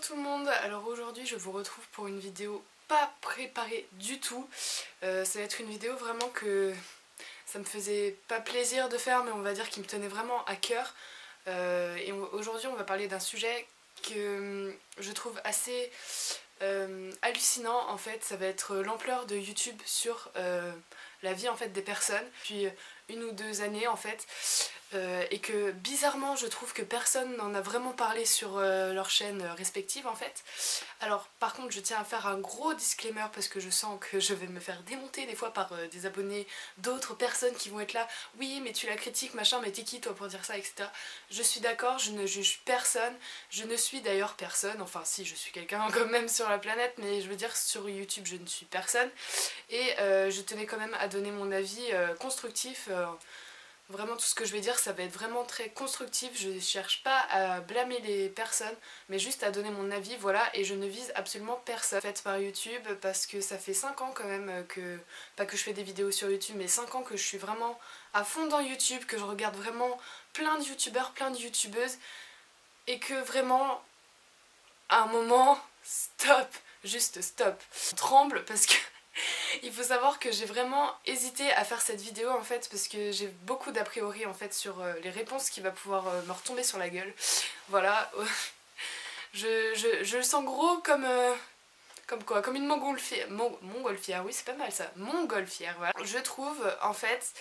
tout le monde, alors aujourd'hui je vous retrouve pour une vidéo pas préparée du tout. Ça va être une vidéo vraiment que ça me faisait pas plaisir de faire, mais on va dire qu'il me tenait vraiment à cœur. Et aujourd'hui on va parler d'un sujet que je trouve assez hallucinant en fait. Ça va être l'ampleur de YouTube sur la vie en fait des personnes depuis une ou deux années en fait. Et que bizarrement je trouve que personne n'en a vraiment parlé sur leurs chaînes respectives en fait. Alors par contre je tiens à faire un gros disclaimer parce que je sens que je vais me faire démonter des fois par des abonnés d'autres personnes qui vont être là. Oui mais tu la critiques machin, mais t'es qui toi pour dire ça, etc. Je suis d'accord, je ne juge personne, je ne suis d'ailleurs personne, enfin si je suis quelqu'un quand même sur la planète, mais je veux dire sur YouTube je ne suis personne. Et je tenais quand même à donner mon avis constructif. Vraiment tout ce que je vais dire ça va être vraiment très constructif, je cherche pas à blâmer les personnes mais juste à donner mon avis, voilà, et je ne vise absolument personne. Faite par YouTube parce que ça fait 5 ans quand même que, pas que je fais des vidéos sur YouTube, mais 5 ans que je suis vraiment à fond dans YouTube, que je regarde vraiment plein de youtubeurs, plein de youtubeuses, et que vraiment à un moment, stop, juste stop. Je tremble parce que il faut savoir que j'ai vraiment hésité à faire cette vidéo en fait parce que j'ai beaucoup d'a priori en fait sur les réponses qui va pouvoir me retomber sur la gueule. Voilà, je le sens gros comme quoi, comme une montgolfière. Montgolfière, oui c'est pas mal ça, montgolfière, voilà. Je trouve en fait,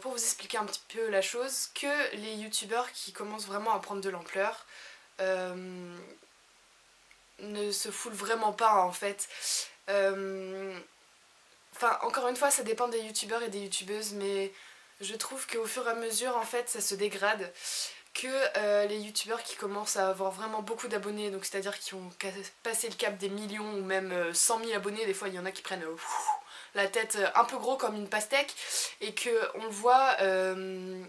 pour vous expliquer un petit peu la chose, que les youtubeurs qui commencent vraiment à prendre de l'ampleur ne se foulent vraiment pas en fait. Enfin, encore une fois, ça dépend des youtubeurs et des youtubeuses, mais je trouve qu'au fur et à mesure, en fait, ça se dégrade. Que les youtubeurs qui commencent à avoir vraiment beaucoup d'abonnés, donc c'est-à-dire qui ont passé le cap des millions ou même 100 000 abonnés, des fois il y en a qui prennent la tête un peu gros comme une pastèque, et qu'on le voit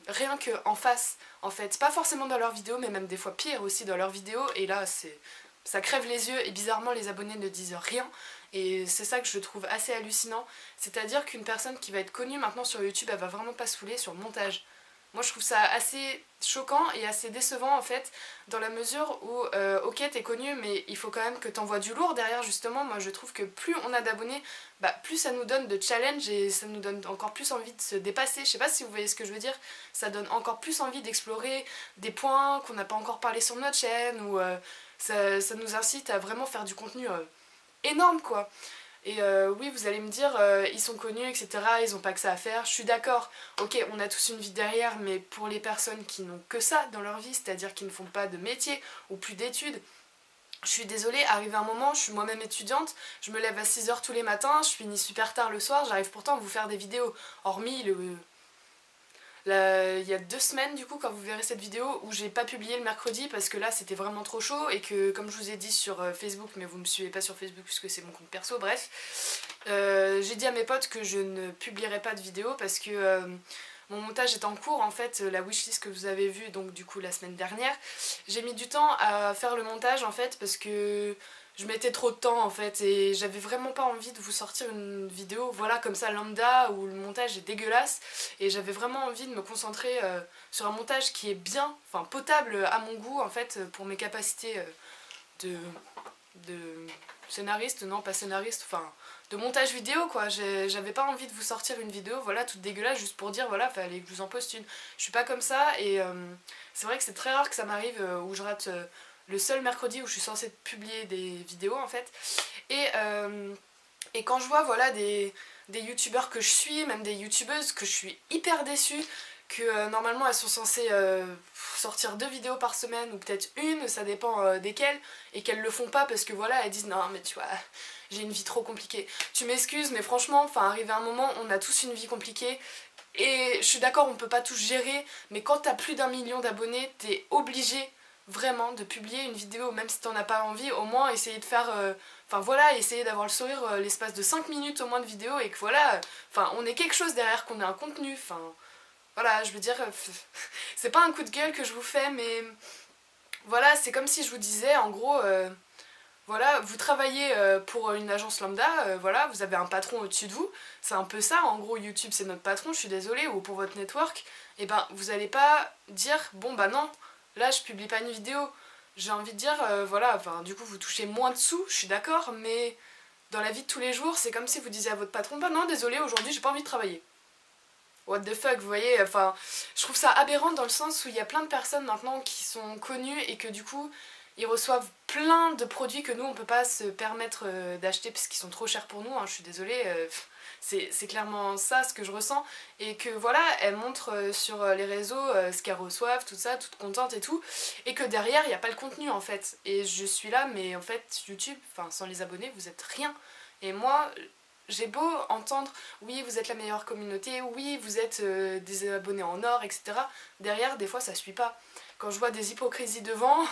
rien qu'en face, en fait, pas forcément dans leurs vidéos, mais même des fois pire aussi dans leurs vidéos, et là ça crève les yeux et bizarrement les abonnés ne disent rien. Et c'est ça que je trouve assez hallucinant, c'est-à-dire qu'une personne qui va être connue maintenant sur YouTube, elle va vraiment pas saouler sur le montage. Moi je trouve ça assez choquant et assez décevant en fait, dans la mesure où ok t'es connu mais il faut quand même que t'envoies du lourd derrière justement. Moi je trouve que plus on a d'abonnés, bah, plus ça nous donne de challenge et ça nous donne encore plus envie de se dépasser. Je sais pas si vous voyez ce que je veux dire, ça donne encore plus envie d'explorer des points qu'on n'a pas encore parlé sur notre chaîne, ou ça nous incite à vraiment faire du contenu énorme quoi. Et oui, vous allez me dire, ils sont connus, etc., ils ont pas que ça à faire, je suis d'accord, ok, on a tous une vie derrière, mais pour les personnes qui n'ont que ça dans leur vie, c'est-à-dire qui ne font pas de métier ou plus d'études, je suis désolée, arrivé un moment, je suis moi-même étudiante, je me lève à 6 h tous les matins, je finis super tard le soir, j'arrive pourtant à vous faire des vidéos, hormis il y a 2 semaines du coup quand vous verrez cette vidéo où j'ai pas publié le mercredi parce que là c'était vraiment trop chaud et que comme je vous ai dit sur Facebook, mais vous me suivez pas sur Facebook puisque c'est mon compte perso, bref, j'ai dit à mes potes que je ne publierai pas de vidéo parce que mon montage est en cours en fait, la wishlist que vous avez vue donc du coup la semaine dernière, j'ai mis du temps à faire le montage en fait parce que je mettais trop de temps en fait et j'avais vraiment pas envie de vous sortir une vidéo voilà comme ça lambda où le montage est dégueulasse, et j'avais vraiment envie de me concentrer sur un montage qui est bien, enfin potable à mon goût en fait pour mes capacités de scénariste, non pas scénariste, enfin de montage vidéo quoi. J'avais pas envie de vous sortir une vidéo voilà toute dégueulasse juste pour dire voilà fallait que je vous en poste une. Je suis pas comme ça et c'est vrai que c'est très rare que ça m'arrive où je rate le seul mercredi où je suis censée publier des vidéos en fait. Et quand je vois voilà des youtubeurs que je suis, même des youtubeuses que je suis hyper déçue, que normalement elles sont censées sortir 2 vidéos par semaine ou peut-être une, ça dépend desquelles, et qu'elles le font pas parce que voilà elles disent non mais tu vois j'ai une vie trop compliquée. Tu m'excuses mais franchement, enfin arrivé à un moment on a tous une vie compliquée. Et je suis d'accord on peut pas tous gérer, mais quand t'as plus d'1 million d'abonnés t'es obligé vraiment de publier une vidéo, même si t'en as pas envie, au moins essayer de faire enfin voilà, essayer d'avoir le sourire l'espace de 5 minutes au moins de vidéo, et que voilà, enfin on ait quelque chose derrière, qu'on ait un contenu, enfin voilà, je veux dire c'est pas un coup de gueule que je vous fais, mais voilà, c'est comme si je vous disais en gros voilà, vous travaillez pour une agence lambda, voilà, vous avez un patron au-dessus de vous, c'est un peu ça, en gros YouTube c'est notre patron, je suis désolée, ou pour votre network, et ben vous allez pas dire bon bah non, là je publie pas une vidéo, j'ai envie de dire, voilà, enfin du coup vous touchez moins de sous, je suis d'accord, mais dans la vie de tous les jours, c'est comme si vous disiez à votre patron, bah non, désolé, aujourd'hui j'ai pas envie de travailler. What the fuck, vous voyez, enfin, je trouve ça aberrant dans le sens où il y a plein de personnes maintenant qui sont connues et que du coup, ils reçoivent plein de produits que nous on peut pas se permettre d'acheter parce qu'ils sont trop chers pour nous, hein, je suis désolée, c'est clairement ça ce que je ressens, et que voilà, elles montrent sur les réseaux ce qu'elles reçoivent, tout ça, toutes contentes et tout, et que derrière il n'y a pas le contenu en fait, et je suis là, mais en fait YouTube, enfin sans les abonnés vous êtes rien, et moi j'ai beau entendre oui vous êtes la meilleure communauté, oui vous êtes des abonnés en or, etc. Derrière des fois ça suit pas. Quand je vois des hypocrisies devant,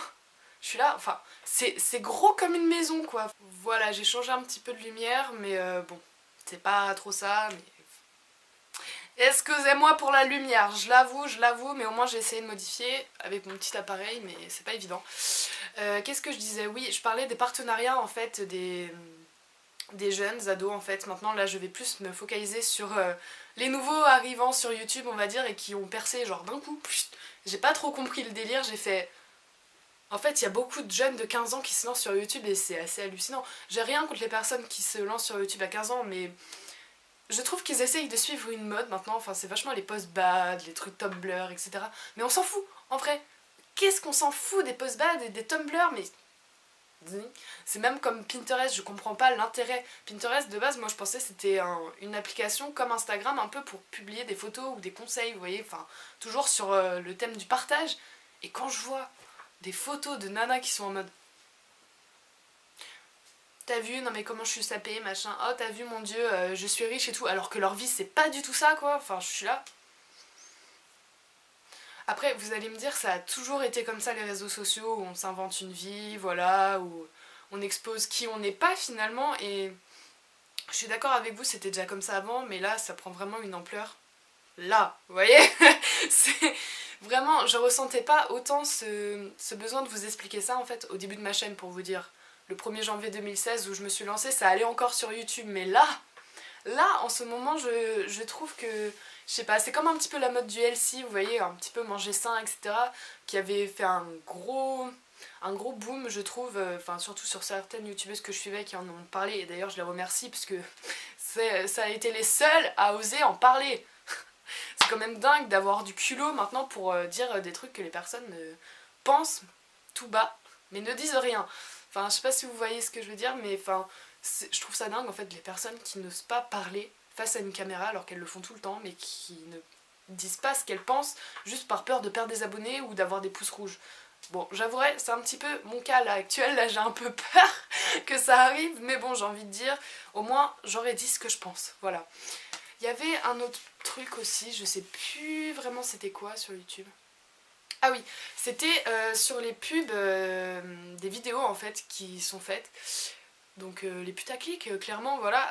je suis là, enfin c'est gros comme une maison quoi. Voilà, j'ai changé un petit peu de lumière, mais bon, c'est pas trop ça, mais... Excusez-moi pour la lumière, je l'avoue, mais au moins j'ai essayé de modifier avec mon petit appareil, mais c'est pas évident. Qu'est-ce que je disais? Oui, je parlais des partenariats en fait, des jeunes ados en fait. Maintenant là je vais plus me focaliser sur les nouveaux arrivants sur YouTube on va dire, et qui ont percé genre d'un coup. J'ai pas trop compris le délire, j'ai fait... En fait il y a beaucoup de jeunes de 15 ans qui se lancent sur YouTube et c'est assez hallucinant. J'ai rien contre les personnes qui se lancent sur YouTube à 15 ans, mais je trouve qu'ils essayent de suivre une mode maintenant, enfin c'est vachement les posts bad, les trucs Tumblr, etc. Mais on s'en fout, en vrai. Qu'est-ce qu'on s'en fout des posts bad et des Tumblr, mais... C'est même comme Pinterest, je comprends pas l'intérêt. Pinterest de base, moi je pensais que c'était une application comme Instagram un peu pour publier des photos ou des conseils, vous voyez, enfin toujours sur le thème du partage. Et quand je vois des photos de nanas qui sont en mode t'as vu, non mais comment je suis sapée, machin, oh t'as vu mon dieu, je suis riche et tout, alors que leur vie c'est pas du tout ça quoi, enfin je suis là. Après vous allez me dire ça a toujours été comme ça les réseaux sociaux où on s'invente une vie, voilà, où on expose qui on n'est pas finalement, et je suis d'accord avec vous, c'était déjà comme ça avant, mais là ça prend vraiment une ampleur. Là, vous voyez. C'est vraiment, je ressentais pas autant ce besoin de vous expliquer ça en fait au début de ma chaîne, pour vous dire. Le 1er janvier 2016 où je me suis lancée, ça allait encore sur YouTube, mais là en ce moment je trouve que, je sais pas, c'est comme un petit peu la mode du healthy, vous voyez, un petit peu manger sain, etc. qui avait fait un gros boom je trouve, enfin surtout sur certaines youtubeuses que je suivais qui en ont parlé, et d'ailleurs je les remercie parce que ça a été les seuls à oser en parler. C'est quand même dingue d'avoir du culot maintenant pour dire des trucs que les personnes pensent tout bas, mais ne disent rien. Enfin, je sais pas si vous voyez ce que je veux dire, mais enfin, je trouve ça dingue en fait, les personnes qui n'osent pas parler face à une caméra alors qu'elles le font tout le temps, mais qui ne disent pas ce qu'elles pensent juste par peur de perdre des abonnés ou d'avoir des pouces rouges. Bon, j'avouerai, c'est un petit peu mon cas là actuel, là j'ai un peu peur que ça arrive, mais bon, j'ai envie de dire, au moins j'aurais dit ce que je pense, voilà. Il y avait un autre truc aussi, je sais plus vraiment c'était quoi sur YouTube. Ah oui, c'était sur les pubs des vidéos en fait qui sont faites. Donc les putaclics, clairement, voilà.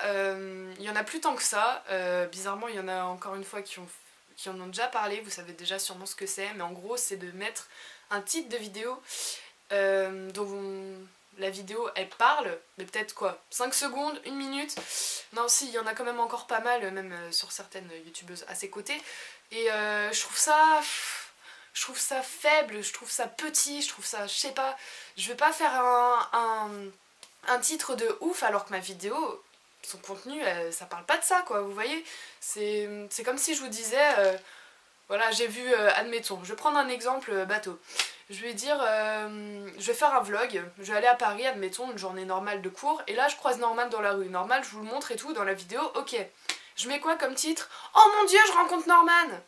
Il y en a plus tant que ça. Bizarrement, il y en a encore une fois qui en ont déjà parlé. Vous savez déjà sûrement ce que c'est. Mais en gros, c'est de mettre un titre de vidéo dont la vidéo, elle parle. Mais peut-être quoi, 5 secondes, 1 minute. Non, si, il y en a quand même encore pas mal, même sur certaines youtubeuses à ses côtés. Et je trouve ça... Je trouve ça faible, je trouve ça petit, je trouve ça, je sais pas, je vais pas faire un titre de ouf alors que ma vidéo, son contenu, ça parle pas de ça quoi, vous voyez. C'est comme si je vous disais, voilà, j'ai vu, admettons, je vais prendre un exemple bateau. Je vais dire, je vais faire un vlog, je vais aller à Paris, admettons, une journée normale de cours, et là je croise Norman dans la rue. Normal, je vous le montre et tout dans la vidéo, ok. Je mets quoi comme titre? Oh mon dieu, je rencontre Norman!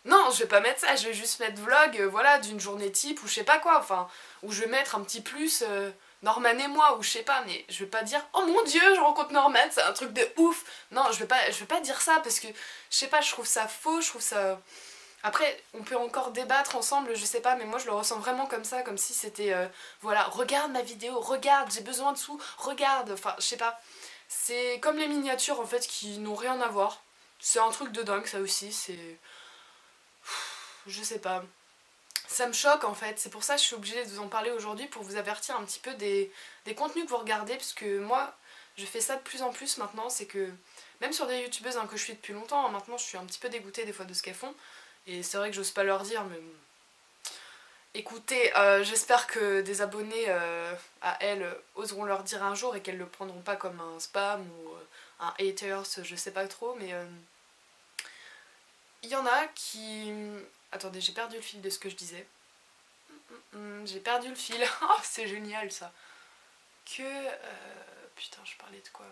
Non, je vais pas mettre ça, je vais juste mettre vlog, voilà, d'une journée type ou je sais pas quoi, enfin, où je vais mettre un petit plus Norman et moi, ou je sais pas, mais je vais pas dire oh mon dieu, je rencontre Norman, c'est un truc de ouf. Non, je vais pas dire ça parce que je sais pas, je trouve ça faux, je trouve ça. Après, on peut encore débattre ensemble, je sais pas, mais moi je le ressens vraiment comme ça, comme si c'était voilà, regarde ma vidéo, regarde, j'ai besoin de sous, regarde, enfin, je sais pas. C'est comme les miniatures en fait qui n'ont rien à voir. C'est un truc de dingue ça aussi, c'est. Je sais pas. Ça me choque en fait, c'est pour ça que je suis obligée de vous en parler aujourd'hui pour vous avertir un petit peu des contenus que vous regardez, parce que moi je fais ça de plus en plus maintenant, c'est que même sur des youtubeuses que je suis depuis longtemps, maintenant je suis un petit peu dégoûtée des fois de ce qu'elles font, et c'est vrai que j'ose pas leur dire, mais Écoutez, j'espère que des abonnés à elle oseront leur dire un jour et qu'elles le prendront pas comme un spam ou un haters, je sais pas trop, mais il y en a qui... Attendez, j'ai perdu le fil de ce que je disais. J'ai perdu le fil. Oh, c'est génial ça. Putain, je parlais de quoi?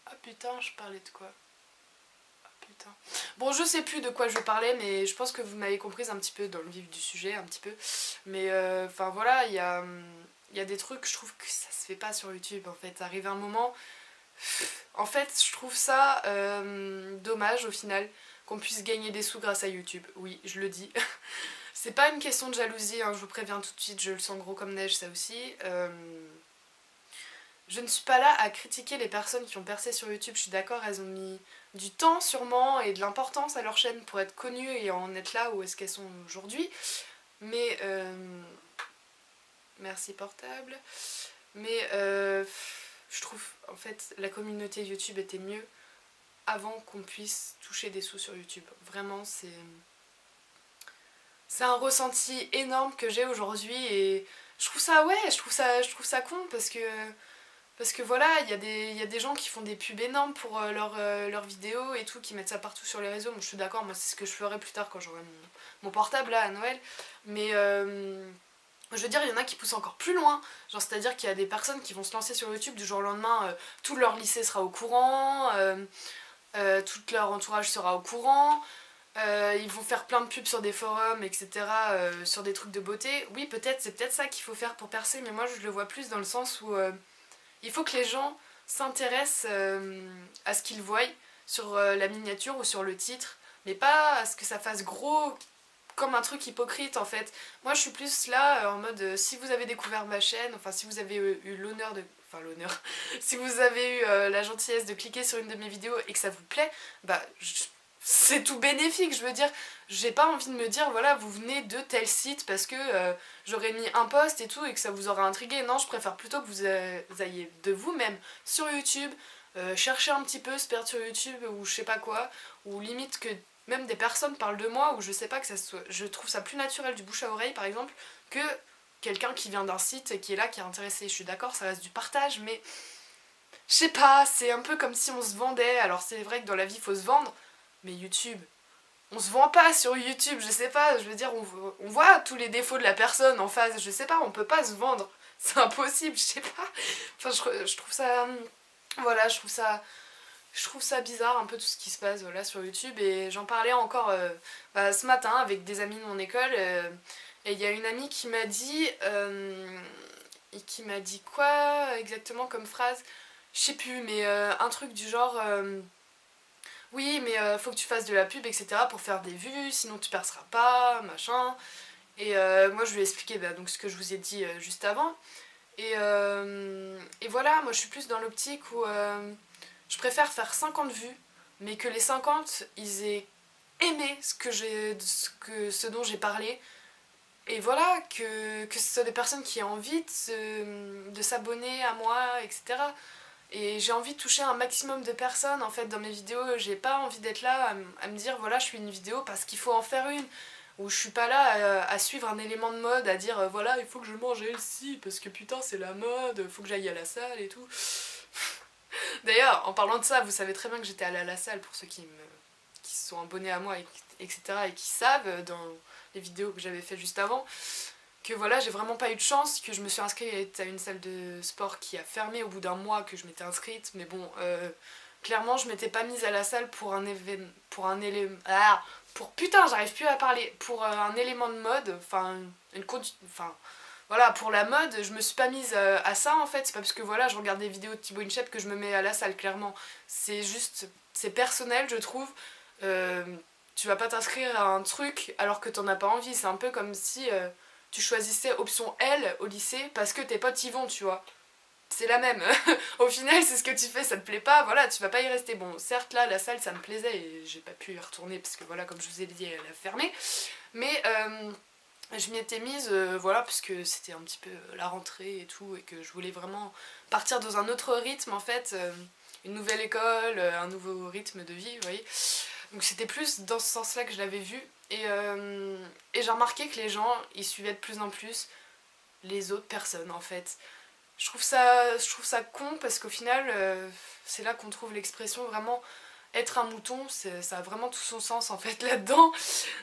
Ah putain, je parlais de quoi? Ah putain. Bon, je sais plus de quoi je parlais, mais je pense que vous m'avez comprise un petit peu dans le vif du sujet, un petit peu. Mais enfin voilà, il y a des trucs, je trouve que ça se fait pas sur YouTube en fait. Arrive un moment. En fait, je trouve ça dommage au final qu'on puisse gagner des sous grâce à YouTube. Oui, je le dis. C'est pas une question de jalousie, hein, je vous préviens tout de suite, je le sens gros comme neige ça aussi. Je ne suis pas là à critiquer les personnes qui ont percé sur YouTube, je suis d'accord, elles ont mis du temps sûrement et de l'importance à leur chaîne pour être connues et en être là où est-ce qu'elles sont aujourd'hui. Mais merci portable. Mais je trouve en fait la communauté YouTube était mieux avant qu'on puisse toucher des sous sur YouTube. Vraiment, c'est un ressenti énorme que j'ai aujourd'hui et je trouve ça, ouais, je trouve ça con parce que voilà, il y a des gens qui font des pubs énormes pour leurs vidéos et tout, qui mettent ça partout sur les réseaux. Bon, je suis d'accord, moi c'est ce que je ferai plus tard quand j'aurai mon portable là à Noël. Mais je veux dire, il y en a qui poussent encore plus loin. Genre, c'est-à-dire qu'il y a des personnes qui vont se lancer sur YouTube du jour au lendemain, tout leur lycée sera au courant, tout leur entourage sera au courant. Ils vont faire plein de pubs sur des forums, etc., sur des trucs de beauté. Oui, peut-être, c'est peut-être ça qu'il faut faire pour percer, mais moi je le vois plus dans le sens où il faut que les gens s'intéressent à ce qu'ils voient sur la miniature ou sur le titre, mais pas à ce que ça fasse gros comme un truc hypocrite en fait. Moi je suis plus là en mode si vous avez découvert ma chaîne, enfin si vous avez eu l'honneur de... Enfin l'honneur, si vous avez eu la gentillesse de cliquer sur une de mes vidéos et que ça vous plaît, bah c'est tout bénéfique, je veux dire, j'ai pas envie de me dire voilà vous venez de tel site parce que j'aurais mis un post et tout et que ça vous aura intrigué. Non, je préfère plutôt que vous ayez de vous-même sur YouTube, chercher un petit peu, se perdre sur YouTube ou je sais pas quoi, ou limite que même des personnes parlent de moi ou je sais pas que ça soit... Je trouve ça plus naturel du bouche à oreille par exemple que quelqu'un qui vient d'un site et qui est là, qui est intéressé. Je suis d'accord, ça reste du partage, mais je sais pas, c'est un peu comme si on se vendait. Alors c'est vrai que dans la vie il faut se vendre, mais YouTube, on se vend pas sur YouTube, je sais pas, je veux dire, on voit tous les défauts de la personne en face, je sais pas, on peut pas se vendre, c'est impossible, je sais pas. Enfin, je trouve ça, voilà, je trouve ça bizarre un peu tout ce qui se passe voilà, sur YouTube et j'en parlais encore ce matin avec des amis de mon école et il y a une amie qui m'a dit quoi exactement comme phrase, je sais plus, mais un truc du genre oui, mais faut que tu fasses de la pub, etc. pour faire des vues, sinon tu perceras pas, machin. Et moi je lui ai expliqué bah, donc, ce que je vous ai dit juste avant. Et voilà, moi je suis plus dans l'optique où je préfère faire 50 vues, mais que les 50 ils aient aimé ce dont j'ai parlé. Et voilà, que ce soit des personnes qui aient envie de s'abonner à moi, etc. Et j'ai envie de toucher un maximum de personnes en fait dans mes vidéos. J'ai pas envie d'être là à me dire voilà je fais une vidéo parce qu'il faut en faire une. Ou je suis pas là à suivre un élément de mode, à dire voilà il faut que je mange healthy parce que putain c'est la mode, faut que j'aille à la salle et tout. D'ailleurs en parlant de ça, vous savez très bien que j'étais allée à la salle pour ceux qui se sont abonnés à moi etc. et qui savent dans les vidéos que j'avais fait juste avant. Que voilà, j'ai vraiment pas eu de chance, que je me suis inscrite à une salle de sport qui a fermé au bout d'un mois que je m'étais inscrite, mais bon, clairement je m'étais pas mise à la salle pour un événement, pour putain j'arrive plus à parler, pour un élément de mode, enfin, voilà, pour la mode, je me suis pas mise à ça en fait, c'est pas parce que voilà, je regarde des vidéos de Thibaut InShape que je me mets à la salle, clairement, c'est juste, c'est personnel je trouve, tu vas pas t'inscrire à un truc alors que t'en as pas envie, c'est un peu comme si... tu choisissais option L au lycée parce que tes potes y vont, tu vois. C'est la même. Au final, c'est ce que tu fais, ça te plaît pas, voilà, tu vas pas y rester. Bon, certes, là, la salle, ça me plaisait et j'ai pas pu y retourner parce que, voilà, comme je vous ai dit, elle a fermé. Mais je m'y étais mise, voilà, parce que c'était un petit peu la rentrée et tout, et que je voulais vraiment partir dans un autre rythme, en fait. Une nouvelle école, un nouveau rythme de vie, vous voyez. Donc c'était plus dans ce sens-là que je l'avais vu. Et j'ai remarqué que les gens, ils suivaient de plus en plus les autres personnes en fait. Je trouve ça con parce qu'au final, c'est là qu'on trouve l'expression vraiment être un mouton, ça a vraiment tout son sens en fait là-dedans.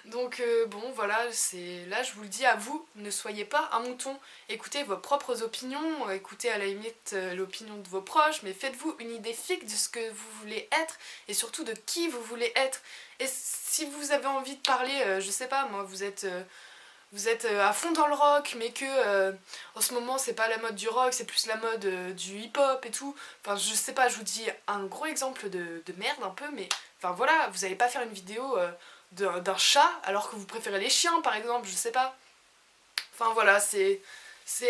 Donc bon voilà, là je vous le dis à vous, ne soyez pas un mouton. Écoutez vos propres opinions, écoutez à la limite l'opinion de vos proches, mais faites-vous une idée fixe de ce que vous voulez être et surtout de qui vous voulez être. Et si vous avez envie de parler, je sais pas moi, vous êtes à fond dans le rock, mais que en ce moment c'est pas la mode du rock, c'est plus la mode du hip-hop et tout. Enfin, je sais pas, je vous dis un gros exemple de merde un peu, mais enfin voilà, vous allez pas faire une vidéo d'un chat alors que vous préférez les chiens par exemple, je sais pas. Enfin voilà, c'est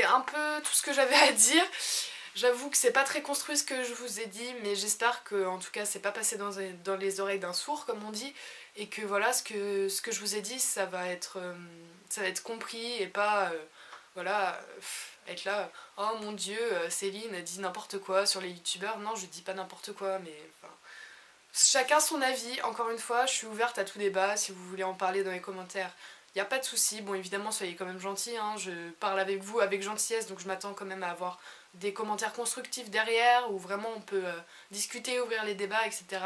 un peu tout ce que j'avais à dire. J'avoue que c'est pas très construit ce que je vous ai dit, mais j'espère que en tout cas c'est pas passé dans les oreilles d'un sourd comme on dit, et que voilà ce que je vous ai dit ça va être compris et pas voilà être là oh mon dieu Céline dit n'importe quoi sur les youtubeurs. Non, je dis pas n'importe quoi, mais enfin, chacun son avis. Encore une fois, je suis ouverte à tout débat. Si vous voulez en parler dans les commentaires, y a pas de souci. Bon, évidemment, soyez quand même gentils, hein. Je parle avec vous avec gentillesse, donc je m'attends quand même à avoir des commentaires constructifs derrière, où vraiment on peut discuter, ouvrir les débats, etc.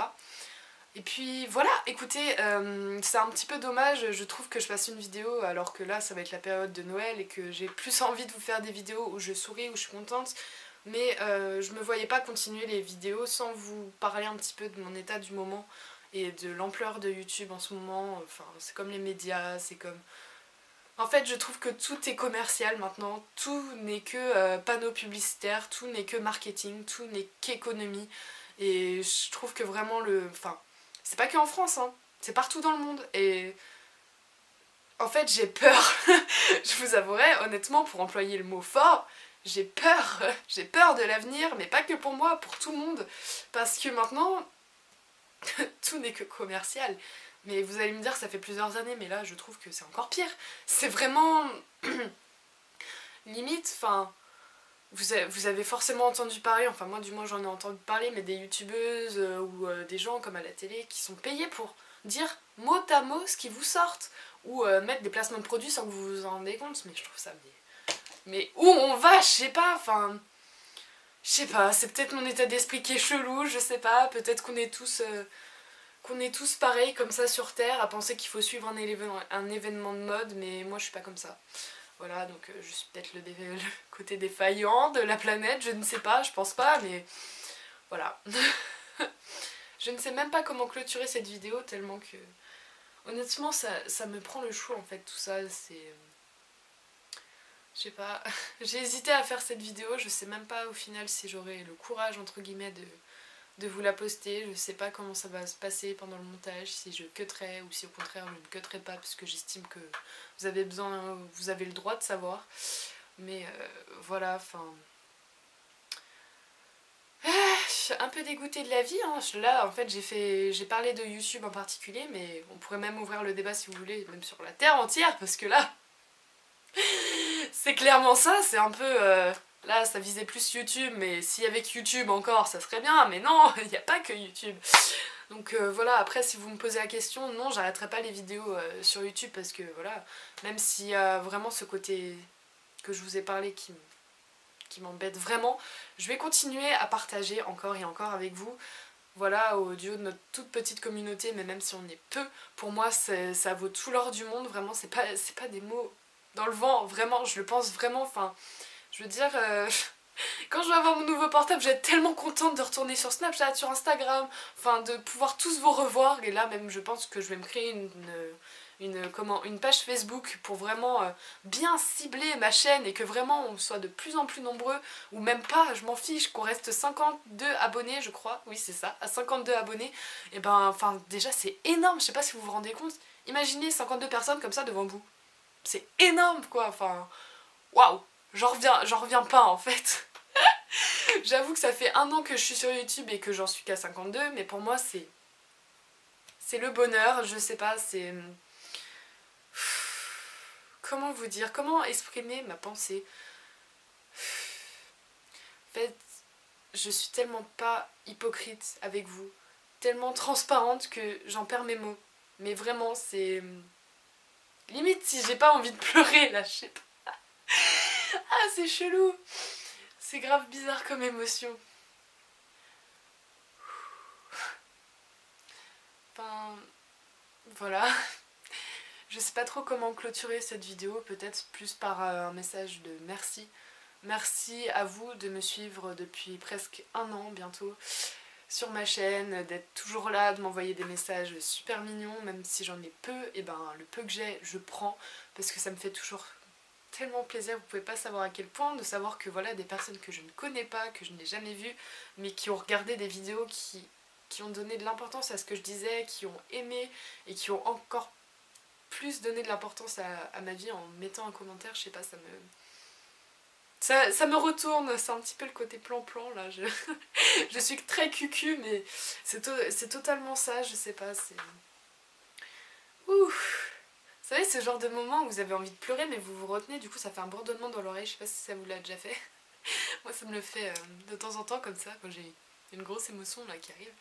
Et puis voilà, écoutez, c'est un petit peu dommage, je trouve que je fasse une vidéo alors que là ça va être la période de Noël et que j'ai plus envie de vous faire des vidéos où je souris, où je suis contente. Mais je me voyais pas continuer les vidéos sans vous parler un petit peu de mon état du moment et de l'ampleur de YouTube en ce moment. Enfin, c'est comme les médias, c'est comme... En fait, je trouve que tout est commercial maintenant, tout n'est que panneau publicitaire, tout n'est que marketing, tout n'est qu'économie. Et je trouve que vraiment Enfin, c'est pas que en France, hein, c'est partout dans le monde. Et en fait, j'ai peur. Je vous avouerai, honnêtement, pour employer le mot fort, j'ai peur. J'ai peur de l'avenir, mais pas que pour moi, pour tout le monde. Parce que maintenant, tout n'est que commercial. Mais vous allez me dire, ça fait plusieurs années, mais là, je trouve que c'est encore pire. C'est vraiment... limite, enfin... Vous avez forcément entendu parler, enfin moi du moins j'en ai entendu parler, mais des youtubeuses ou des gens comme à la télé qui sont payés pour dire mot à mot ce qui vous sortent, ou mettre des placements de produits sans que vous vous en rendez compte. Mais je trouve ça... Mais où on va, je sais pas, enfin... Je sais pas, c'est peut-être mon état d'esprit qui est chelou, je sais pas, peut-être qu'on est tous pareils comme ça sur Terre, à penser qu'il faut suivre un événement de mode, mais moi je suis pas comme ça. Voilà, donc je suis peut-être le côté défaillant de la planète, je ne sais pas, je pense pas, mais voilà. Je ne sais même pas comment clôturer cette vidéo, tellement que... Honnêtement, ça me prend le chou en fait, tout ça, c'est... Je sais pas, j'ai hésité à faire cette vidéo, je sais même pas au final si j'aurai le courage, entre guillemets, de vous la poster. Je sais pas comment ça va se passer pendant le montage, si je cutterai ou si au contraire je ne cutterai pas, parce que j'estime que vous avez le droit de savoir. Mais voilà, enfin... je suis un peu dégoûtée de la vie, hein. Là en fait j'ai parlé de YouTube en particulier, mais on pourrait même ouvrir le débat si vous voulez, même sur la terre entière, parce que là... c'est clairement ça, c'est un peu... là ça visait plus YouTube, mais s'il y avait que YouTube encore ça serait bien, mais non, il n'y a pas que YouTube. Donc voilà, après si vous me posez la question, non, j'arrêterai pas les vidéos sur YouTube, parce que voilà, même s'il y a vraiment ce côté que je vous ai parlé qui m'embête vraiment, je vais continuer à partager encore et encore avec vous. Voilà, au duo de notre toute petite communauté, mais même si on est peu, pour moi ça vaut tout l'or du monde, vraiment, c'est pas des mots dans le vent, vraiment, je le pense vraiment, enfin, je veux dire, quand je vais avoir mon nouveau portable, je vais être tellement contente de retourner sur Snapchat, sur Instagram, enfin, de pouvoir tous vous revoir, et là même je pense que je vais me créer une page Facebook pour vraiment bien cibler ma chaîne et que vraiment on soit de plus en plus nombreux, ou même pas, je m'en fiche, qu'on reste 52 abonnés je crois, oui c'est ça, à 52 abonnés, et ben enfin déjà c'est énorme, je sais pas si vous vous rendez compte, imaginez 52 personnes comme ça devant vous, c'est énorme quoi, enfin waouh, j'en reviens pas en fait. J'avoue que ça fait 1 an que je suis sur YouTube et que j'en suis qu'à 52, mais pour moi c'est le bonheur, je sais pas, c'est... Comment vous dire, comment exprimer ma pensée? En fait, je suis tellement pas hypocrite avec vous, tellement transparente que j'en perds mes mots. Mais vraiment, c'est... Limite si j'ai pas envie de pleurer là, je sais pas. Ah c'est chelou. C'est grave bizarre comme émotion. Enfin, voilà. Je sais pas trop comment clôturer cette vidéo, peut-être plus par un message de merci. Merci à vous de me suivre depuis presque 1 an bientôt sur ma chaîne, d'être toujours là, de m'envoyer des messages super mignons, même si j'en ai peu, et ben le peu que j'ai, je prends, parce que ça me fait toujours tellement plaisir, vous pouvez pas savoir à quel point, de savoir que voilà, des personnes que je ne connais pas, que je n'ai jamais vues, mais qui ont regardé des vidéos, qui ont donné de l'importance à ce que je disais, qui ont aimé, et qui ont encore plus donné de l'importance à ma vie en mettant un commentaire, je sais pas, ça me retourne, c'est un petit peu le côté plan-plan là, je suis très cucu mais c'est totalement ça, je sais pas, c'est... Ouh. Vous savez, ce genre de moment où vous avez envie de pleurer mais vous vous retenez, du coup ça fait un bourdonnement dans l'oreille, je sais pas si ça vous l'a déjà fait. Moi ça me le fait de temps en temps comme ça, quand j'ai une grosse émotion là qui arrive.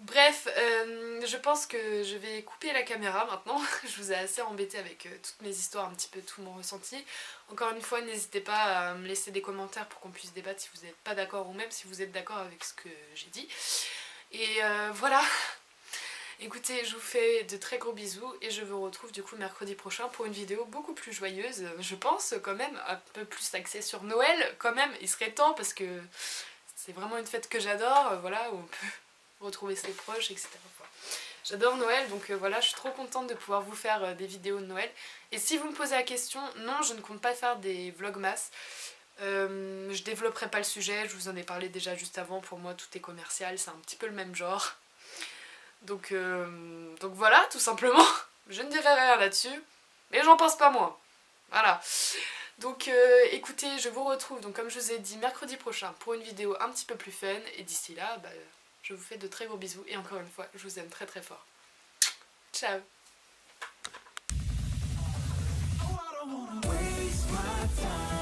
Bref, je pense que je vais couper la caméra maintenant. Je vous ai assez embêté avec toutes mes histoires, un petit peu tout mon ressenti. Encore une fois, n'hésitez pas à me laisser des commentaires pour qu'on puisse débattre si vous n'êtes pas d'accord ou même si vous êtes d'accord avec ce que j'ai dit. Et voilà. Écoutez, je vous fais de très gros bisous et je vous retrouve du coup mercredi prochain pour une vidéo beaucoup plus joyeuse. Je pense quand même, un peu plus axée sur Noël quand même. Il serait temps parce que c'est vraiment une fête que j'adore, voilà, où on peut retrouver ses proches, etc. Enfin, j'adore Noël, donc voilà, je suis trop contente de pouvoir vous faire des vidéos de Noël. Et si vous me posez la question, non, je ne compte pas faire des vlogmas. Je développerai pas le sujet, je vous en ai parlé déjà juste avant, pour moi tout est commercial, c'est un petit peu le même genre. Donc voilà, tout simplement, je ne dirai rien là-dessus, mais j'en pense pas moins. Voilà. Donc écoutez, je vous retrouve, donc comme je vous ai dit, mercredi prochain pour une vidéo un petit peu plus fun, et d'ici là, bah, je vous fais de très gros bisous, et encore une fois, je vous aime très très fort. Ciao. I don't wanna waste my time.